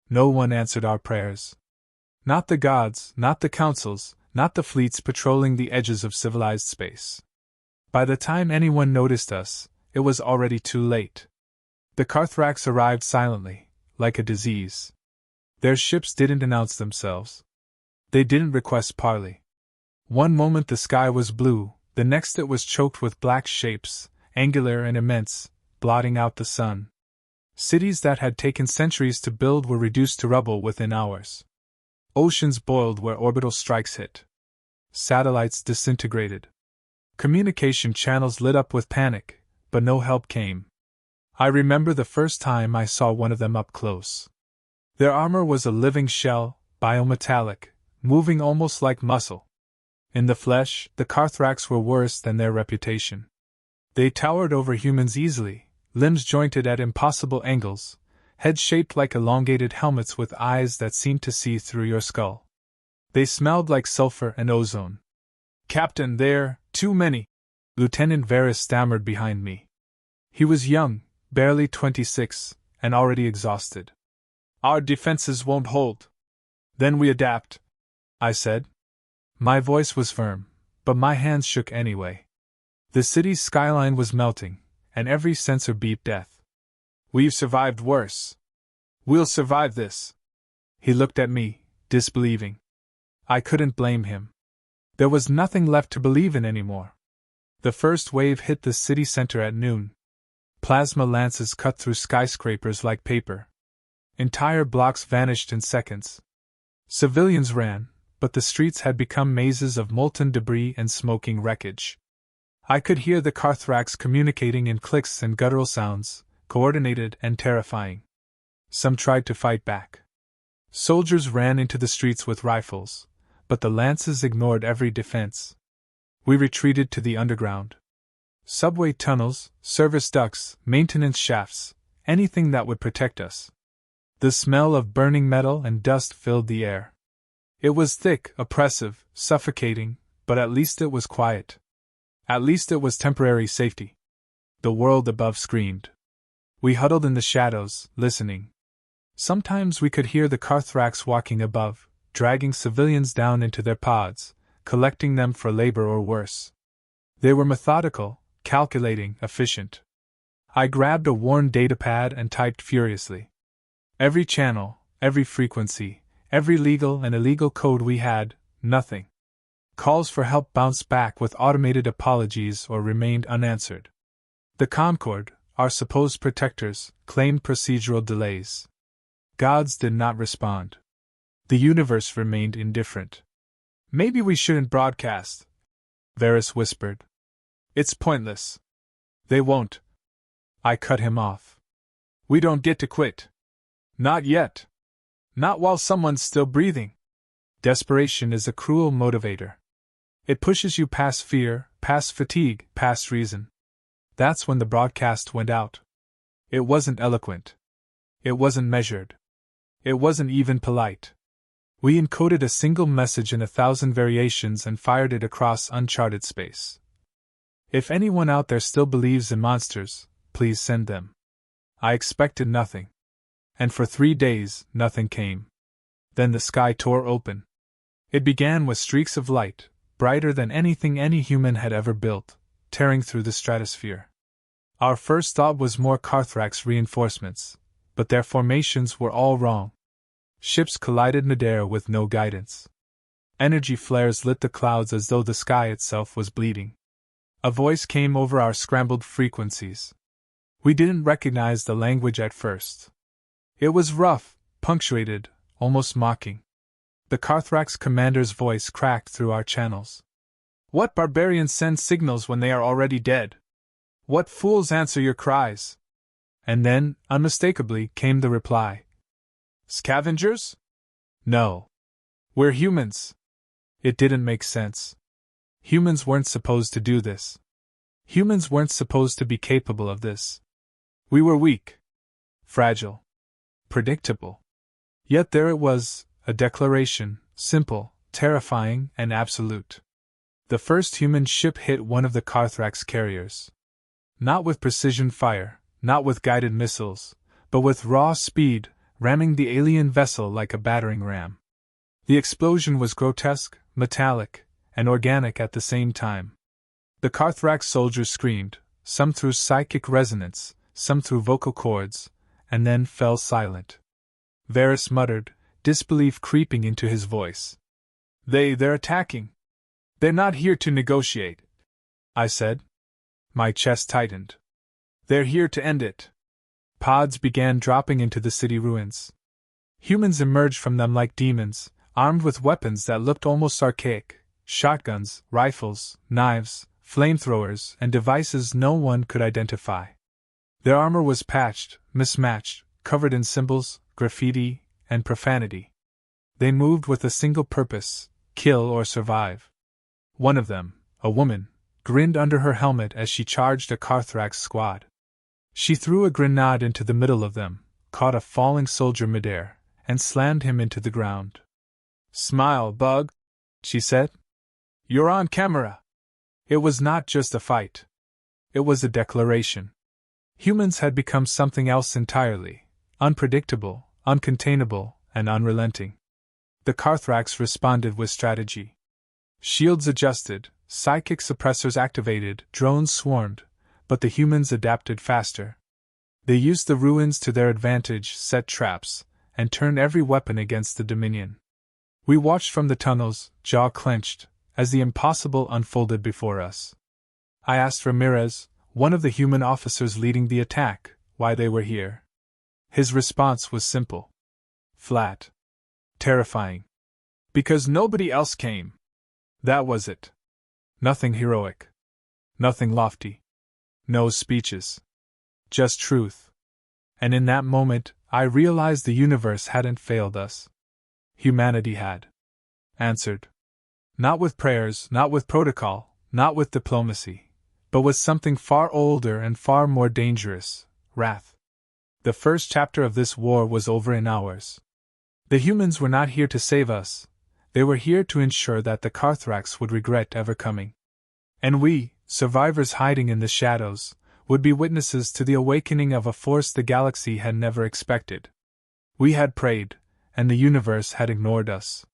No one answered our prayers. Not the gods, not the councils, not the fleets patrolling the edges of civilized space. By the time anyone noticed us, it was already too late. The Carthrax arrived silently, like a disease. Their ships didn't announce themselves. They didn't request parley. One moment the sky was blue, the next it was choked with black shapes, angular and immense, blotting out the sun. Cities that had taken centuries to build were reduced to rubble within hours. Oceans boiled where orbital strikes hit. Satellites disintegrated. Communication channels lit up with panic, but no help came. I remember the first time I saw one of them up close. Their armor was a living shell, biometallic, moving almost like muscle. In the flesh, the Carthrax were worse than their reputation. They towered over humans easily, limbs jointed at impossible angles, heads shaped like elongated helmets with eyes that seemed to see through your skull. They smelled like sulfur and ozone. "Captain, they're too many," Lieutenant Varus stammered behind me. He was young, barely 26, and already exhausted. "Our defenses won't hold." "Then we adapt," I said. My voice was firm, but my hands shook anyway. The city's skyline was melting, and every sensor beeped death. "We've survived worse. We'll survive this." He looked at me, disbelieving. I couldn't blame him. There was nothing left to believe in anymore. The first wave hit the city center at noon. Plasma lances cut through skyscrapers like paper. Entire blocks vanished in seconds. Civilians ran, but the streets had become mazes of molten debris and smoking wreckage. I could hear the Carthrax communicating in clicks and guttural sounds, coordinated and terrifying. Some tried to fight back. Soldiers ran into the streets with rifles, but the lances ignored every defense. We retreated to the underground. Subway tunnels, service ducts, maintenance shafts, anything that would protect us. The smell of burning metal and dust filled the air. It was thick, oppressive, suffocating, but at least it was quiet. At least it was temporary safety. The world above screamed. We huddled in the shadows, listening. Sometimes we could hear the Carthrax walking above, dragging civilians down into their pods, collecting them for labor or worse. They were methodical, calculating, efficient. I grabbed a worn datapad and typed furiously. Every channel, every frequency, every legal and illegal code we had, nothing. Calls for help bounced back with automated apologies or remained unanswered. The Concord, our supposed protectors, claimed procedural delays. Gods did not respond. The universe remained indifferent. "Maybe we shouldn't broadcast," Varus whispered. "It's pointless." "They won't." I cut him off. "We don't get to quit. Not yet. Not while someone's still breathing." Desperation is a cruel motivator. It pushes you past fear, past fatigue, past reason. That's when the broadcast went out. It wasn't eloquent. It wasn't measured. It wasn't even polite. We encoded a single message in 1,000 variations and fired it across uncharted space. If anyone out there still believes in monsters, please send them. I expected nothing. And for 3 days, nothing came. Then the sky tore open. It began with streaks of light, brighter than anything any human had ever built, tearing through the stratosphere. Our first thought was more Carthrax reinforcements, but their formations were all wrong. Ships collided midair with no guidance. Energy flares lit the clouds as though the sky itself was bleeding. A voice came over our scrambled frequencies. We didn't recognize the language at first. It was rough, punctuated, almost mocking. The Carthrax commander's voice cracked through our channels. "What barbarians send signals when they are already dead? What fools answer your cries?" And then, unmistakably, came the reply. "Scavengers? No. We're humans." It didn't make sense. Humans weren't supposed to do this. Humans weren't supposed to be capable of this. We were weak. Fragile. Predictable. Yet there it was, a declaration, simple, terrifying, and absolute. The first human ship hit one of the Carthrax carriers. Not with precision fire, not with guided missiles, but with raw speed, ramming the alien vessel like a battering ram. The explosion was grotesque, metallic, and organic at the same time. The Carthrax soldiers screamed, some through psychic resonance, some through vocal cords, and then fell silent. Varys muttered, disbelief creeping into his voice. They're attacking. They're not here to negotiate, I said. My chest tightened. They're here to end it. Pods began dropping into the city ruins. Humans emerged from them like demons, armed with weapons that looked almost archaic: shotguns, rifles, knives, flamethrowers, and devices no one could identify. Their armor was patched, mismatched, covered in symbols, graffiti, and profanity. They moved with a single purpose: kill or survive. One of them, a woman, grinned under her helmet as she charged a Carthrax squad. She threw a grenade into the middle of them, caught a falling soldier midair, and slammed him into the ground. "Smile, bug," she said. "You're on camera." It was not just a fight. It was a declaration. Humans had become something else entirely: unpredictable, uncontainable, and unrelenting. The Carthrax responded with strategy. Shields adjusted, psychic suppressors activated, drones swarmed, but the humans adapted faster. They used the ruins to their advantage, set traps, and turned every weapon against the Dominion. We watched from the tunnels, jaw clenched, as the impossible unfolded before us. I asked Ramirez, one of the human officers leading the attack, why they were here. His response was simple. Flat. Terrifying. Because nobody else came. That was it. Nothing heroic. Nothing lofty. No speeches. Just truth. And in that moment, I realized the universe hadn't failed us. Humanity had. Answered. Not with prayers, not with protocol, not with diplomacy, but with something far older and far more dangerous: wrath. The first chapter of this war was over in hours. The humans were not here to save us. They were here to ensure that the Carthrax would regret ever coming. And we, survivors hiding in the shadows, would be witnesses to the awakening of a force the galaxy had never expected. We had prayed, and the universe had ignored us.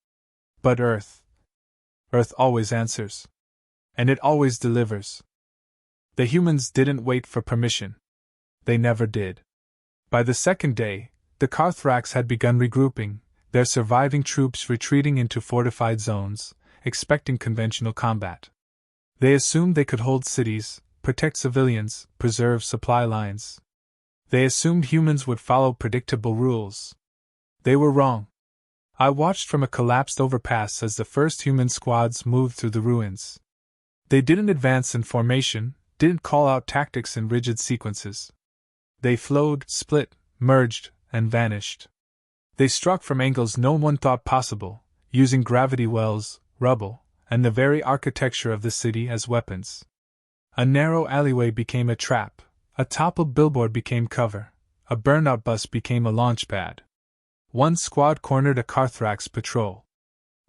But Earth always answers. And it always delivers. The humans didn't wait for permission. They never did. By the second day, the Carthrax had begun regrouping, their surviving troops retreating into fortified zones, expecting conventional combat. They assumed they could hold cities, protect civilians, preserve supply lines. They assumed humans would follow predictable rules. They were wrong. I watched from a collapsed overpass as the first human squads moved through the ruins. They didn't advance in formation, didn't call out tactics in rigid sequences. They flowed, split, merged, and vanished. They struck from angles no one thought possible, using gravity wells, rubble, and the very architecture of the city as weapons. A narrow alleyway became a trap, a toppled billboard became cover, a burnout bus became a launch pad. One squad cornered a Carthrax patrol.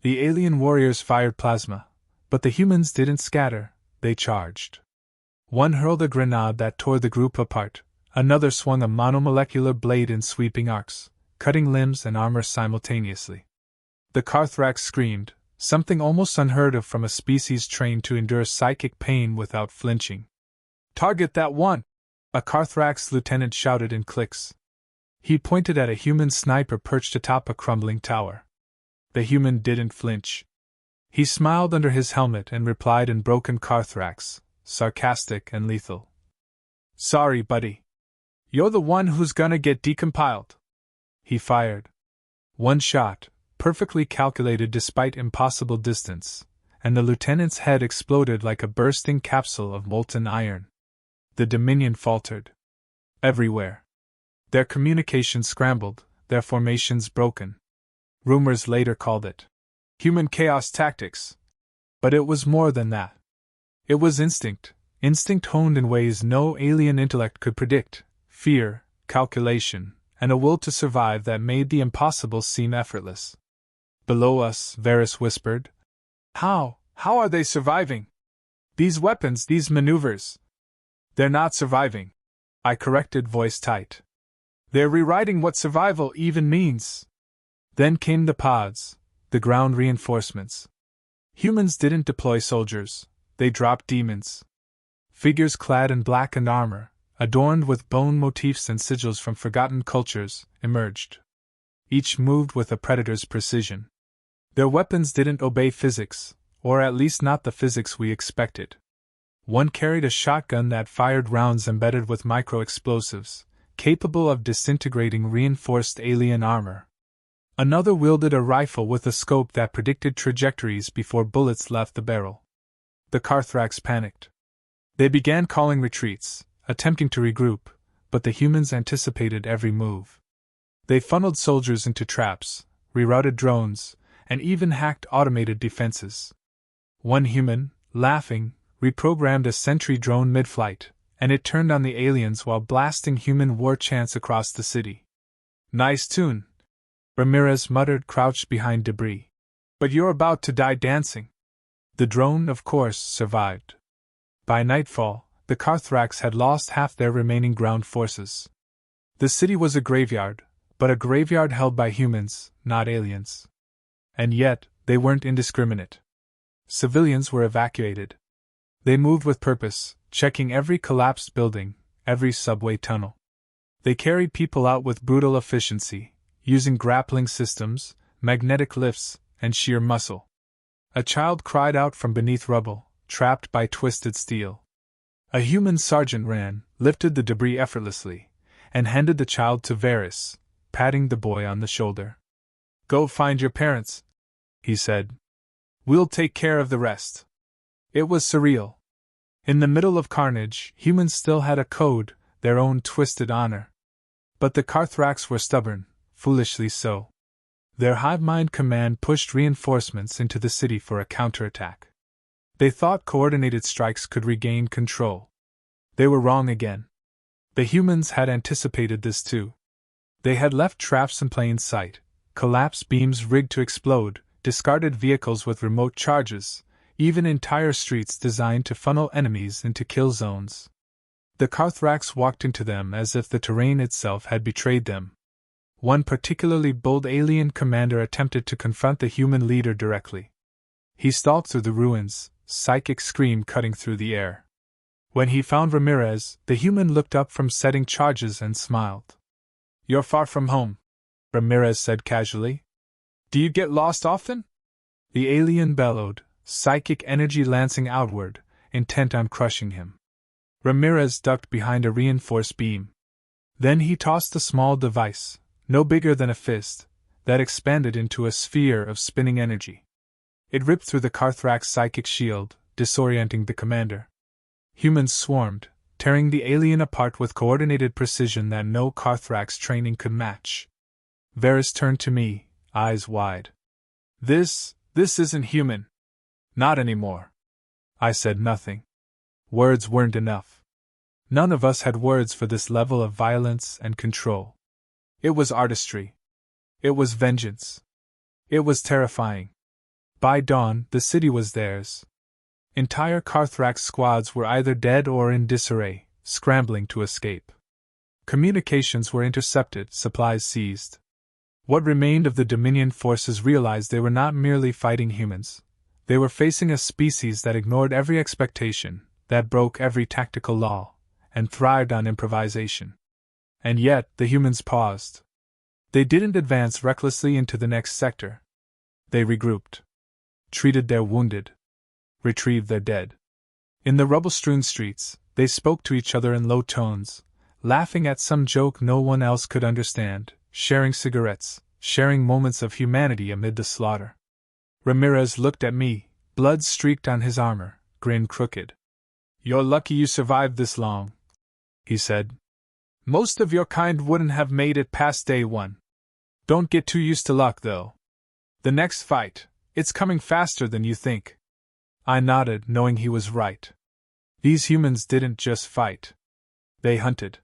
The alien warriors fired plasma, but the humans didn't scatter, they charged. One hurled a grenade that tore the group apart, another swung a monomolecular blade in sweeping arcs, cutting limbs and armor simultaneously. The Carthrax screamed, something almost unheard of from a species trained to endure psychic pain without flinching. "Target that one!" a Carthrax lieutenant shouted in clicks. He pointed at a human sniper perched atop a crumbling tower. The human didn't flinch. He smiled under his helmet and replied in broken Carthrax, sarcastic and lethal. "Sorry, buddy. You're the one who's gonna get decompiled." He fired. One shot, perfectly calculated despite impossible distance, and the lieutenant's head exploded like a bursting capsule of molten iron. The Dominion faltered. Everywhere. Their communications scrambled, their formations broken. Rumors later called it human chaos tactics. But it was more than that. It was instinct honed in ways no alien intellect could predict: fear, calculation, and a will to survive that made the impossible seem effortless. Below us, Varys whispered. How are they surviving? These weapons, these maneuvers. They're not surviving, I corrected, voice tight. They're rewriting what survival even means. Then came the pods, the ground reinforcements. Humans didn't deploy soldiers, they dropped demons. Figures clad in blackened armor, adorned with bone motifs and sigils from forgotten cultures, emerged. Each moved with a predator's precision. Their weapons didn't obey physics, or at least not the physics we expected. One carried a shotgun that fired rounds embedded with micro-explosives, capable of disintegrating reinforced alien armor. Another wielded a rifle with a scope that predicted trajectories before bullets left the barrel. The Carthrax panicked. They began calling retreats, attempting to regroup, but the humans anticipated every move. They funneled soldiers into traps, rerouted drones, and even hacked automated defenses. One human, laughing, reprogrammed a sentry drone mid-flight, and it turned on the aliens while blasting human war chants across the city. "Nice tune," Ramirez muttered, crouched behind debris. "But you're about to die dancing." The drone, of course, survived. By nightfall, the Carthrax had lost half their remaining ground forces. The city was a graveyard, but a graveyard held by humans, not aliens. And yet, they weren't indiscriminate. Civilians were evacuated. They moved with purpose, checking every collapsed building, every subway tunnel. They carried people out with brutal efficiency, using grappling systems, magnetic lifts, and sheer muscle. A child cried out from beneath rubble, trapped by twisted steel. A human sergeant ran, lifted the debris effortlessly, and handed the child to Varys, patting the boy on the shoulder. "Go find your parents," he said. "We'll take care of the rest." It was surreal. In the middle of carnage, humans still had a code, their own twisted honor. But the Carthrax were stubborn, foolishly so. Their hive-mind command pushed reinforcements into the city for a counterattack. They thought coordinated strikes could regain control. They were wrong again. The humans had anticipated this too. They had left traps in plain sight, collapsed beams rigged to explode, discarded vehicles with remote charges, even entire streets designed to funnel enemies into kill zones. The Carthrax walked into them as if the terrain itself had betrayed them. One particularly bold alien commander attempted to confront the human leader directly. He stalked through the ruins, psychic scream cutting through the air. When he found Ramirez, the human looked up from setting charges and smiled. "You're far from home," Ramirez said casually. "Do you get lost often?" The alien bellowed, psychic energy lancing outward, intent on crushing him. Ramirez ducked behind a reinforced beam. Then he tossed a small device, no bigger than a fist, that expanded into a sphere of spinning energy. It ripped through the Carthrax psychic shield, disorienting the commander. Humans swarmed, tearing the alien apart with coordinated precision that no Carthrax training could match. Varys turned to me, eyes wide. This isn't human." "Not anymore." I said nothing. Words weren't enough. None of us had words for this level of violence and control. It was artistry. It was vengeance. It was terrifying. By dawn, the city was theirs. Entire Carthrax squads were either dead or in disarray, scrambling to escape. Communications were intercepted, supplies seized. What remained of the Dominion forces realized they were not merely fighting humans. They were facing a species that ignored every expectation, that broke every tactical law, and thrived on improvisation. And yet, the humans paused. They didn't advance recklessly into the next sector. They regrouped. Treated their wounded. Retrieved their dead. In the rubble-strewn streets, they spoke to each other in low tones, laughing at some joke no one else could understand, sharing cigarettes, sharing moments of humanity amid the slaughter. Ramirez looked at me, blood streaked on his armor, grin crooked. "You're lucky you survived this long," he said. "Most of your kind wouldn't have made it past day one. Don't get too used to luck, though. The next fight, it's coming faster than you think." I nodded, knowing he was right. These humans didn't just fight. They hunted.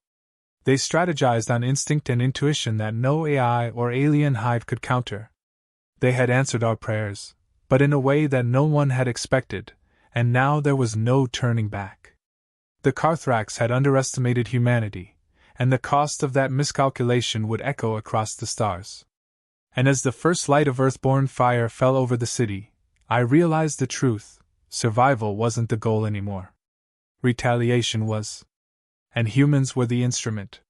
They strategized on instinct and intuition that no AI or alien hive could counter. They had answered our prayers, but in a way that no one had expected, and now there was no turning back. The Carthrax had underestimated humanity, and the cost of that miscalculation would echo across the stars. And as the first light of earthborn fire fell over the city, I realized the truth: survival wasn't the goal anymore. Retaliation was. And humans were the instrument.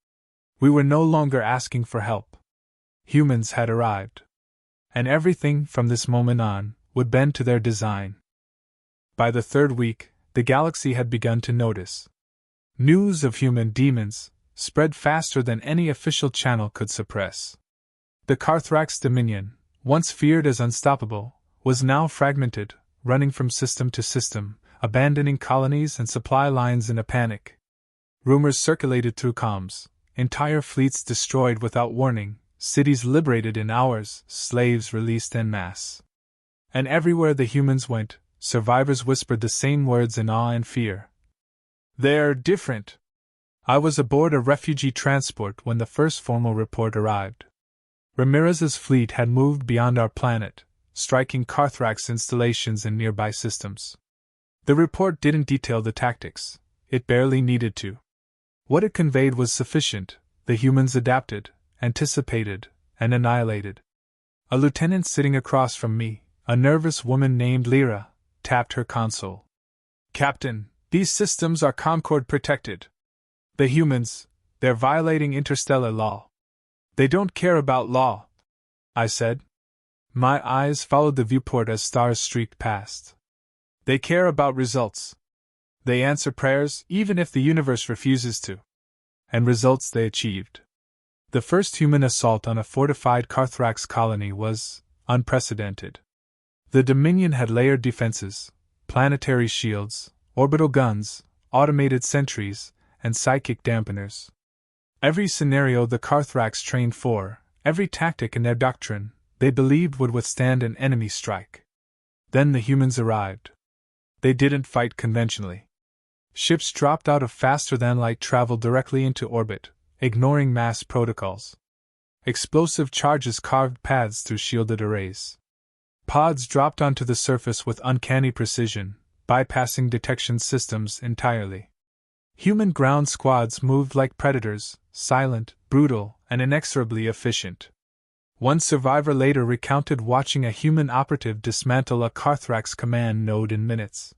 We were no longer asking for help. Humans had arrived. And everything, from this moment on, would bend to their design. By the third week, the galaxy had begun to notice. News of human demons spread faster than any official channel could suppress. The Carthrax Dominion, once feared as unstoppable, was now fragmented, running from system to system, abandoning colonies and supply lines in a panic. Rumors circulated through comms: entire fleets destroyed without warning, cities liberated in hours, slaves released en masse. And everywhere the humans went, survivors whispered the same words in awe and fear. "They're different." I was aboard a refugee transport when the first formal report arrived. Ramirez's fleet had moved beyond our planet, striking Carthrax installations in nearby systems. The report didn't detail the tactics. It barely needed to. What it conveyed was sufficient: the humans adapted, anticipated, and annihilated. A lieutenant sitting across from me, a nervous woman named Lyra, tapped her console. "Captain, these systems are Concord protected. The humans, they're violating interstellar law." "They don't care about law," I said. My eyes followed the viewport as stars streaked past. "They care about results. They answer prayers even if the universe refuses to." And results they achieved. The first human assault on a fortified Carthrax colony was unprecedented. The Dominion had layered defenses, planetary shields, orbital guns, automated sentries, and psychic dampeners. Every scenario the Carthrax trained for, every tactic in their doctrine, they believed would withstand an enemy strike. Then the humans arrived. They didn't fight conventionally. Ships dropped out of faster-than-light travel directly into orbit, ignoring mass protocols. Explosive charges carved paths through shielded arrays. Pods dropped onto the surface with uncanny precision, bypassing detection systems entirely. Human ground squads moved like predators, silent, brutal, and inexorably efficient. One survivor later recounted watching a human operative dismantle a Carthrax command node in minutes.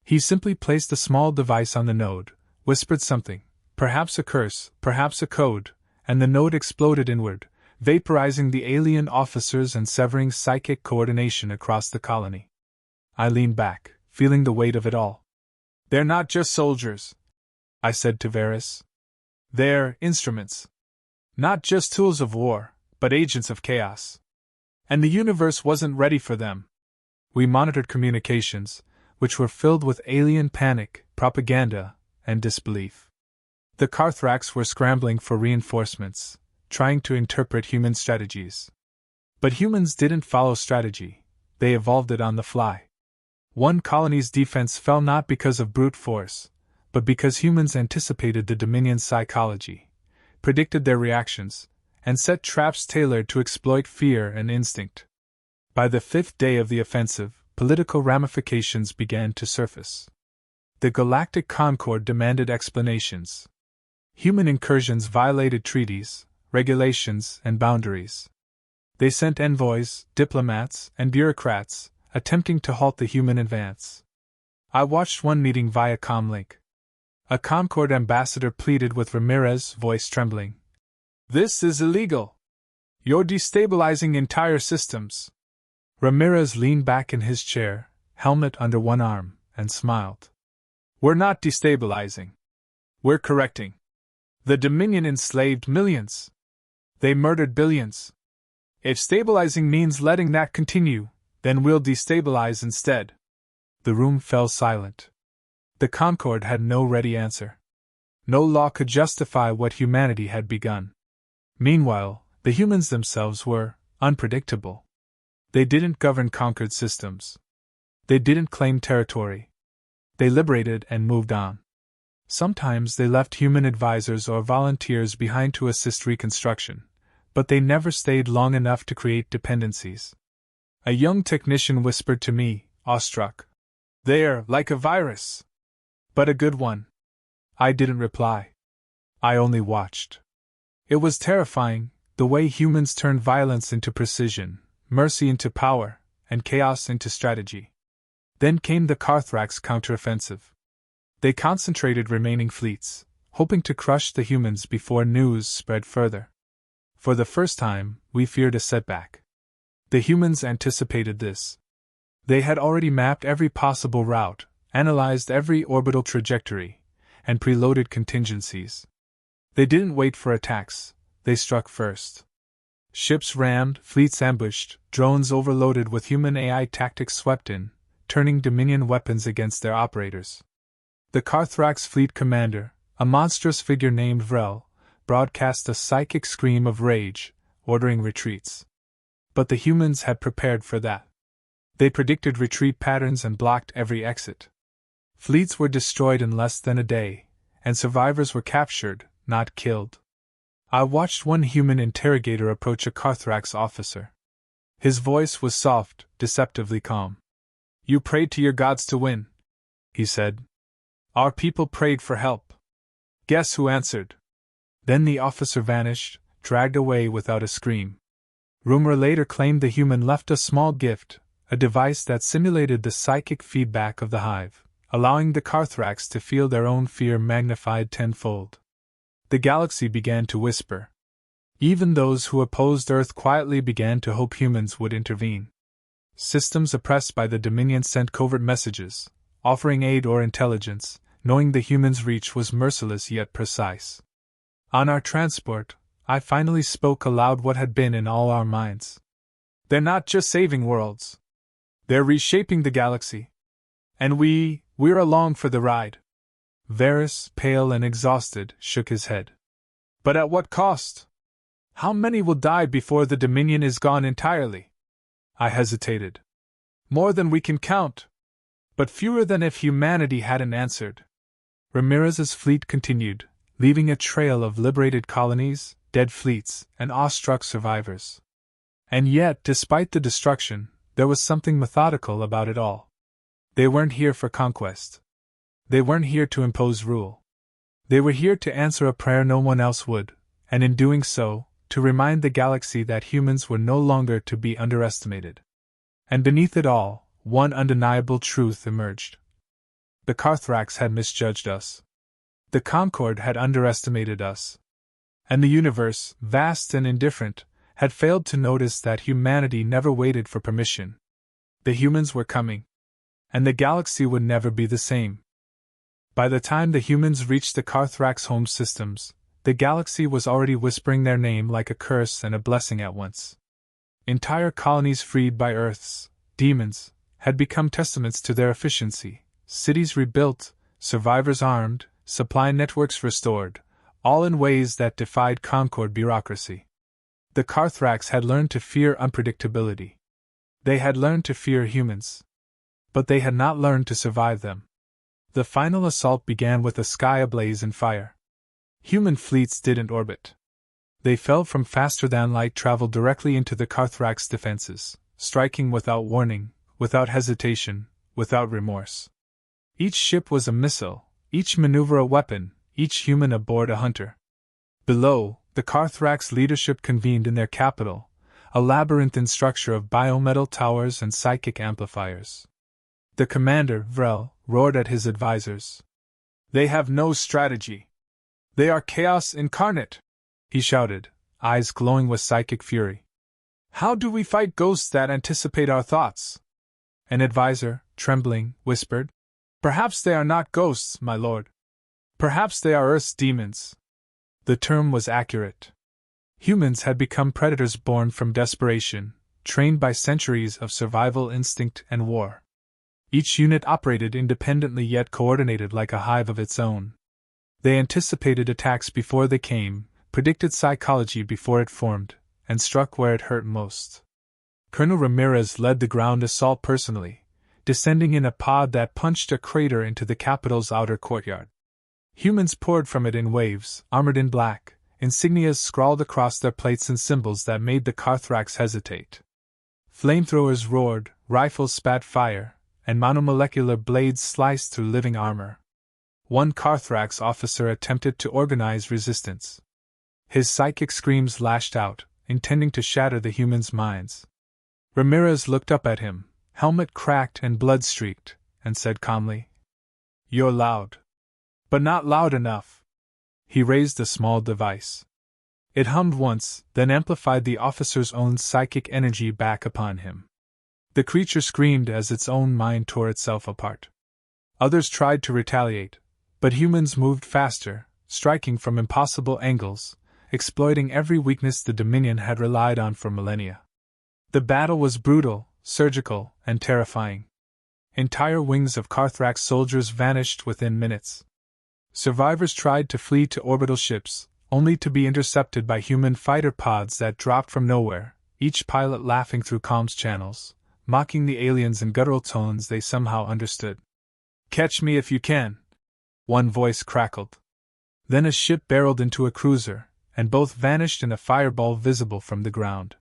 He simply placed a small device on the node, whispered something, perhaps a curse, perhaps a code, and the node exploded inward, vaporizing the alien officers and severing psychic coordination across the colony. I leaned back, feeling the weight of it all. "They're not just soldiers," I said to Varys. "They're instruments. Not just tools of war, but agents of chaos. And the universe wasn't ready for them." We monitored communications, which were filled with alien panic, propaganda, and disbelief. The Carthrax were scrambling for reinforcements, trying to interpret human strategies. But humans didn't follow strategy, they evolved it on the fly. One colony's defense fell not because of brute force, but because humans anticipated the Dominion's psychology, predicted their reactions, and set traps tailored to exploit fear and instinct. By the fifth day of the offensive, political ramifications began to surface. The Galactic Concord demanded explanations. Human incursions violated treaties, regulations, and boundaries. They sent envoys, diplomats, and bureaucrats, attempting to halt the human advance. I watched one meeting via comlink. A Concord ambassador pleaded with Ramirez, voice trembling. "This is illegal. You're destabilizing entire systems." Ramirez leaned back in his chair, helmet under one arm, and smiled. "We're not destabilizing. We're correcting. The Dominion enslaved millions. They murdered billions. If stabilizing means letting that continue, then we'll destabilize instead." The room fell silent. The Concord had no ready answer. No law could justify what humanity had begun. Meanwhile, the humans themselves were unpredictable. They didn't govern conquered systems. They didn't claim territory. They liberated and moved on. Sometimes they left human advisors or volunteers behind to assist reconstruction, but they never stayed long enough to create dependencies. A young technician whispered to me, awestruck, "They're like a virus. But a good one." I didn't reply. I only watched. It was terrifying, the way humans turned violence into precision, mercy into power, and chaos into strategy. Then came the Carthrax counteroffensive. They concentrated remaining fleets, hoping to crush the humans before news spread further. For the first time, we feared a setback. The humans anticipated this. They had already mapped every possible route, analyzed every orbital trajectory, and preloaded contingencies. They didn't wait for attacks, they struck first. Ships rammed, fleets ambushed, drones overloaded with human AI tactics swept in, turning Dominion weapons against their operators. The Carthrax fleet commander, a monstrous figure named Vrel, broadcast a psychic scream of rage, ordering retreats. But the humans had prepared for that. They predicted retreat patterns and blocked every exit. Fleets were destroyed in less than a day, and survivors were captured, not killed. I watched one human interrogator approach a Carthrax officer. His voice was soft, deceptively calm. "You prayed to your gods to win," he said. "Our people prayed for help. Guess who answered?" Then the officer vanished, dragged away without a scream. Rumor later claimed the human left a small gift, a device that simulated the psychic feedback of the hive, allowing the Carthrax to feel their own fear magnified tenfold. The galaxy began to whisper. Even those who opposed Earth quietly began to hope humans would intervene. Systems oppressed by the Dominion sent covert messages, offering aid or intelligence, knowing the humans' reach was merciless yet precise. On our transport, I finally spoke aloud what had been in all our minds. "They're not just saving worlds. They're reshaping the galaxy. And we're along for the ride." Varys, pale and exhausted, shook his head. "But at what cost? How many will die before the Dominion is gone entirely?" I hesitated. "More than we can count. But fewer than if humanity hadn't answered." Ramirez's fleet continued, leaving a trail of liberated colonies, dead fleets, and awestruck survivors. And yet, despite the destruction, there was something methodical about it all. They weren't here for conquest. They weren't here to impose rule. They were here to answer a prayer no one else would, and in doing so, to remind the galaxy that humans were no longer to be underestimated. And beneath it all, one undeniable truth emerged. The Carthrax had misjudged us. The Concord had underestimated us. And the universe, vast and indifferent, had failed to notice that humanity never waited for permission. The humans were coming. And the galaxy would never be the same. By the time the humans reached the Carthrax home systems, the galaxy was already whispering their name like a curse and a blessing at once. Entire colonies freed by Earth's demons had become testaments to their efficiency, cities rebuilt, survivors armed, supply networks restored, all in ways that defied Concord bureaucracy. The Carthrax had learned to fear unpredictability. They had learned to fear humans. But they had not learned to survive them. The final assault began with a sky ablaze in fire. Human fleets didn't orbit. They fell from faster-than-light travel directly into the Carthrax defenses, striking without warning, without hesitation, without remorse. Each ship was a missile, each maneuver a weapon, each human aboard a hunter. Below, the Carthrax leadership convened in their capital, a labyrinthine structure of biometal towers and psychic amplifiers. The commander, Vrel, roared at his advisors. "They have no strategy. They are chaos incarnate," he shouted, eyes glowing with psychic fury. "How do we fight ghosts that anticipate our thoughts?" An advisor, trembling, whispered, "Perhaps they are not ghosts, my lord. Perhaps they are Earth's demons." The term was accurate. Humans had become predators born from desperation, trained by centuries of survival instinct and war. Each unit operated independently yet coordinated like a hive of its own. They anticipated attacks before they came, predicted psychology before it formed, and struck where it hurt most. Colonel Ramirez led the ground assault personally, descending in a pod that punched a crater into the capital's outer courtyard. Humans poured from it in waves, armored in black, insignias scrawled across their plates and symbols that made the Carthrax hesitate. Flamethrowers roared, rifles spat fire, and monomolecular blades sliced through living armor. One Carthrax officer attempted to organize resistance. His psychic screams lashed out, intending to shatter the humans' minds. Ramirez looked up at him, helmet cracked and blood-streaked, and said calmly, "You're loud. But not loud enough." He raised a small device. It hummed once, then amplified the officer's own psychic energy back upon him. The creature screamed as its own mind tore itself apart. Others tried to retaliate, but humans moved faster, striking from impossible angles, exploiting every weakness the Dominion had relied on for millennia. The battle was brutal, surgical, and terrifying. Entire wings of Carthrax soldiers vanished within minutes. Survivors tried to flee to orbital ships, only to be intercepted by human fighter pods that dropped from nowhere, each pilot laughing through comms channels, mocking the aliens in guttural tones they somehow understood. "Catch me if you can," one voice crackled. Then a ship barreled into a cruiser, and both vanished in a fireball visible from the ground.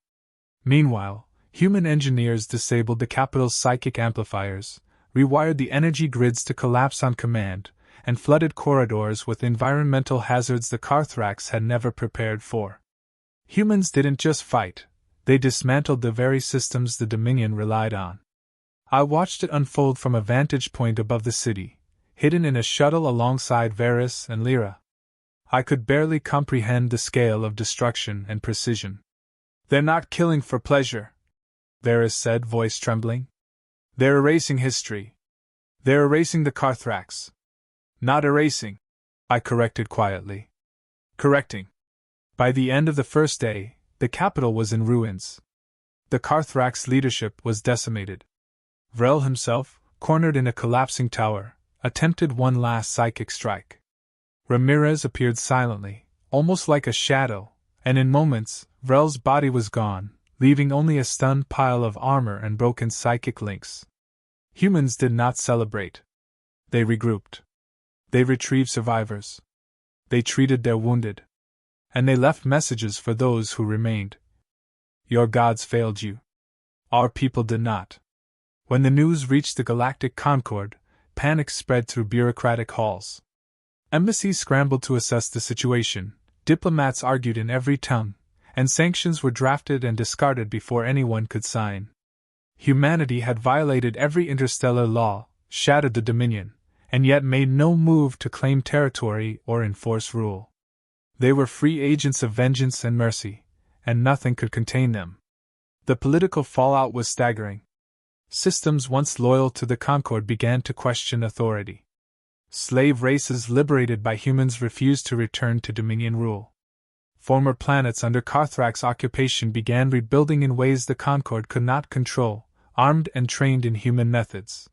Meanwhile, human engineers disabled the capital's psychic amplifiers, rewired the energy grids to collapse on command, and flooded corridors with environmental hazards the Carthrax had never prepared for. Humans didn't just fight, they dismantled the very systems the Dominion relied on. I watched it unfold from a vantage point above the city, hidden in a shuttle alongside Varys and Lyra. I could barely comprehend the scale of destruction and precision. "They're not killing for pleasure," Varys said, voice trembling. "They're erasing history. They're erasing the Carthrax." "Not erasing," I corrected quietly. "Correcting." By the end of the first day, the capital was in ruins. The Carthrax leadership was decimated. Vrel himself, cornered in a collapsing tower, attempted one last psychic strike. Ramirez appeared silently, almost like a shadow, and in moments, Vrel's body was gone, leaving only a stunned pile of armor and broken psychic links. Humans did not celebrate. They regrouped. They retrieved survivors. They treated their wounded. And they left messages for those who remained. "Your gods failed you. Our people did not." When the news reached the Galactic Concord, panic spread through bureaucratic halls. Embassies scrambled to assess the situation, diplomats argued in every tongue, and sanctions were drafted and discarded before anyone could sign. Humanity had violated every interstellar law, shattered the Dominion, and yet made no move to claim territory or enforce rule. They were free agents of vengeance and mercy, and nothing could contain them. The political fallout was staggering. Systems once loyal to the Concord began to question authority. Slave races liberated by humans refused to return to Dominion rule. Former planets under Carthrax occupation began rebuilding in ways the Concord could not control, armed and trained in human methods.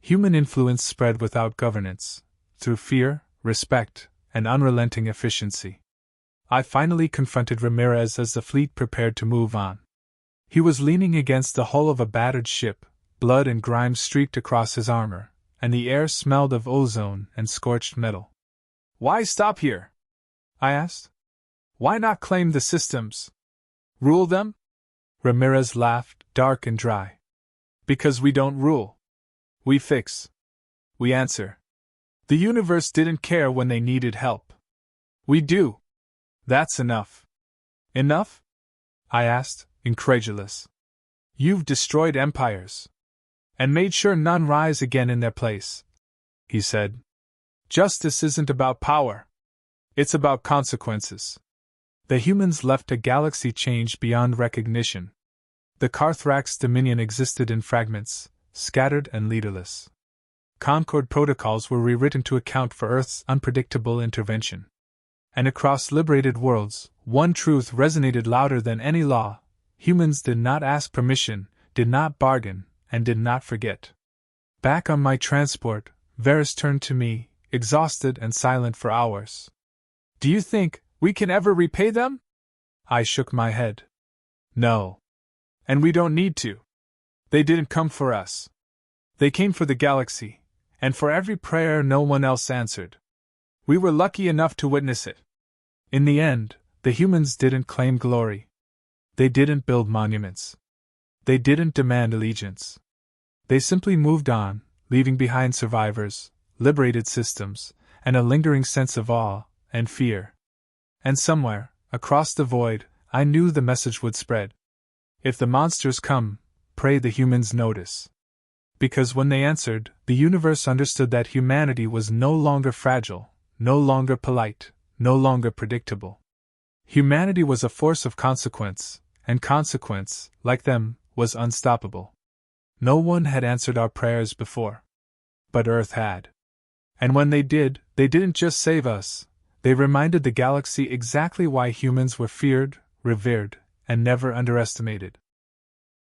Human influence spread without governance, through fear, respect, and unrelenting efficiency. I finally confronted Ramirez as the fleet prepared to move on. He was leaning against the hull of a battered ship, blood and grime streaked across his armor, and the air smelled of ozone and scorched metal. "Why stop here?" I asked. "Why not claim the systems? Rule them?" Ramirez laughed, dark and dry. "Because we don't rule. We fix. We answer. The universe didn't care when they needed help. We do. That's enough." "Enough?" I asked, incredulous. "You've destroyed empires. And made sure none rise again in their place," he said. "Justice isn't about power. It's about consequences." The humans left a galaxy changed beyond recognition. The Carthrax Dominion existed in fragments, scattered and leaderless. Concord protocols were rewritten to account for Earth's unpredictable intervention. And across liberated worlds, one truth resonated louder than any law: humans did not ask permission, did not bargain, and did not forget. Back on my transport, Varys turned to me, exhausted and silent for hours. "Do you think we can ever repay them?" I shook my head. "No. And we don't need to. They didn't come for us. They came for the galaxy, and for every prayer no one else answered. We were lucky enough to witness it. In the end, the humans didn't claim glory. They didn't build monuments. They didn't demand allegiance. They simply moved on, leaving behind survivors, liberated systems, and a lingering sense of awe and fear. And somewhere, across the void, I knew the message would spread. If the monsters come, pray the humans notice. Because when they answered, the universe understood that humanity was no longer fragile, no longer polite, no longer predictable. Humanity was a force of consequence, and consequence, like them, was unstoppable. No one had answered our prayers before. But Earth had. And when they did, they didn't just save us, they reminded the galaxy exactly why humans were feared, revered, and never underestimated.